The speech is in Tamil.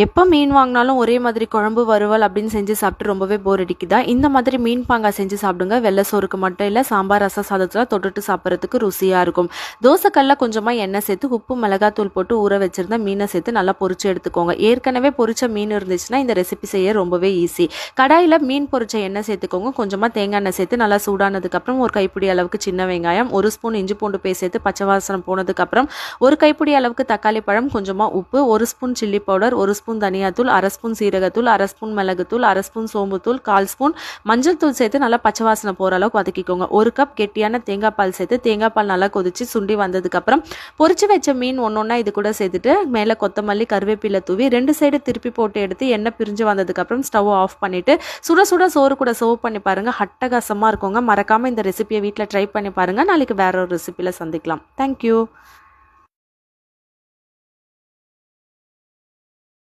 எப்போ மீன் வாங்கினாலும் ஒரே மாதிரி குழம்பு வறுவல் அப்படின்னு செஞ்சு சாப்பிட்டு ரொம்பவே போர் அடிக்குதா? இந்த மாதிரி மீன் பாங்கா செஞ்சு சாப்பிடுங்க. வெள்ளை சோறுக்கு மட்டும் இல்லை, சாம்பார் ரசம் சாதத்தில் தொட்டுட்டு சாப்பிட்றதுக்கு ருசியாக இருக்கும். தோசைக்கல்ல கொஞ்சமாக எண்ணெய் சேர்த்து உப்பு மிளகாத்தூள் போட்டு ஊற வச்சிருந்த மீனை சேர்த்து நல்லா பொரிச்சு எடுத்துக்கோங்க. ஏற்கனவே பொரிச்ச மீன் இருந்துச்சுன்னா இந்த ரெசிபி செய்ய ரொம்பவே ஈஸி. கடாயில் மீன் பொரிச்ச எண்ணெய் சேர்த்துக்கோங்க. கொஞ்சமாக தேங்காய் எண்ணெய் சேர்த்து நல்லா சூடானதுக்கப்புறம் ஒரு கைப்பிடி அளவுக்கு சின்ன வெங்காயம், ஒரு ஸ்பூன் இஞ்சி பூண்டு பேஸ்ட் சேர்த்து பச்சை வாசனம் போனதுக்கப்புறம் ஒரு கைப்பிடி அளவுக்கு தக்காளி பழம், கொஞ்சமாக உப்பு, ஒரு ஸ்பூன் சில்லி பவுடர், ஒரு ஸ்பூன் தனியாத்தூள், அரை ஸ்பூன் சீரகத்தூள், அரை ஸ்பூன் மிளகுத்தூள், அரை ஸ்பூன் சோம்புத்தூள், 1/4 ஸ்பூன் மஞ்சள் தூள் சேர்த்து நல்லா பச்சை வாசனை போகிற அளவுக்கு வதக்கிக்கோங்க. ஒரு கப் கெட்டியான தேங்காய் பால் சேர்த்து தேங்காய் பால் நல்லா கொதிச்சு சுண்டி வந்ததுக்கப்புறம் பொரிச்சு வச்ச மீன் ஒன்றொன்னா இது கூட சேர்த்துட்டு மேலே கொத்தமல்லி கருவேப்பிலை தூவி 2 சைடு திருப்பி போட்டு எடுத்து எண்ணெய் பிரிஞ்சு வந்ததுக்கப்புறம் ஸ்டவ் ஆஃப் பண்ணிவிட்டு சுட சுட சோறு கூட சர்வ் பண்ணி பாருங்கள். அட்டகாசமாக இருக்குங்க. மறக்காமல் இந்த ரெசிபியை வீட்டில் ட்ரை பண்ணி பாருங்கள். நாளைக்கு வேற ஒரு ரெசிபியில் சந்திக்கலாம். தேங்க்யூ.